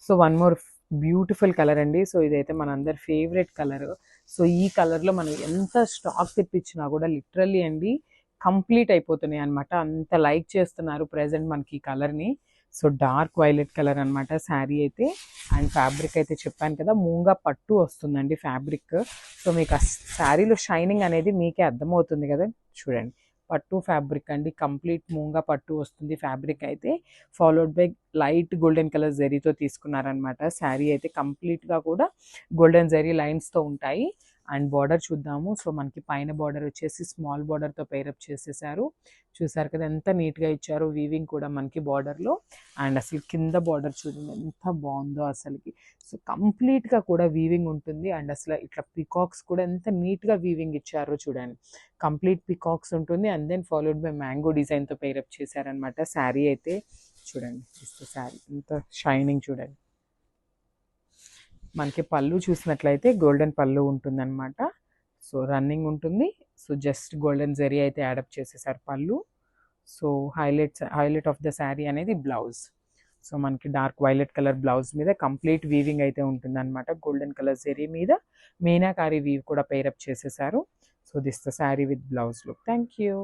So one more beautiful colour అండి. So ఇదైతే మనందరి ఫేవరెట్ కలర్. సో ఈ కలర్లో మనం ఎంత స్టాక్ తెప్పించినా కూడా లిటరల్లీ అండి కంప్లీట్ అయిపోతున్నాయి అనమాట. అంత లైక్ చేస్తున్నారు ప్రజెంట్ మనకి ఈ కలర్ని. సో డార్క్ వైలెట్ కలర్ అనమాట శారీ అయితే. అండ్ ఫ్యాబ్రిక్ అయితే చెప్పాను కదా, మూంగా పట్టు వస్తుందండి ఫ్యాబ్రిక్. సో మీకు ఆ శారీలో షైనింగ్ అనేది మీకే అర్థమవుతుంది కదా, చూడండి. పట్టు ఫ్యాబ్రిక్ అండి, కంప్లీట్ మూంగా పట్టు వస్తుంది ఫ్యాబ్రిక్ అయితే. Followed by light golden colour జరీతో తీసుకున్నారనమాట. శారీ అయితే కంప్లీట్గా కూడా గోల్డెన్ జరీ లైన్స్తో ఉంటాయి. అండ్ బార్డర్ చూద్దాము. సో మనకి పైన బార్డర్ వచ్చేసి స్మాల్ బార్డర్తో పేరప్ చేసేసారు. చూసారు కదా ఎంత నీట్గా ఇచ్చారు, వీవింగ్ కూడా మనకి బార్డర్లో. అండ్ అసలు కింద బార్డర్ చూడండి ఎంత బాగుందో అసలుకి. సో కంప్లీట్గా కూడా వీవింగ్ ఉంటుంది. అండ్ అసలు ఇట్లా పికాక్స్ కూడా ఎంత నీట్గా వీవింగ్ ఇచ్చారో చూడండి. కంప్లీట్ పికాక్స్ ఉంటుంది. And then followed by mango డిజైన్తో పేరప్ చేశారనమాట. శారీ అయితే చూడండి, శారీ ఎంత షైనింగ్ చూడండి. మనకి పళ్ళు చూసినట్లయితే గోల్డెన్ పళ్ళు ఉంటుందన్నమాట. సో రన్నింగ్ ఉంటుంది. సో జస్ట్ గోల్డెన్ జరీ అయితే యాడప్ చేసేసారు పళ్ళు. So highlight of the sari అనేది బ్లౌజ్. సో మనకి డార్క్ వైలెట్ కలర్ బ్లౌజ్ మీద కంప్లీట్ వీవింగ్ అయితే ఉంటుందన్నమాట. గోల్డెన్ కలర్ జరీ మీద మీనాకారి వీవ్ కూడా పేరప్ చేసేసారు. So this the sari with blouse look. Thank you.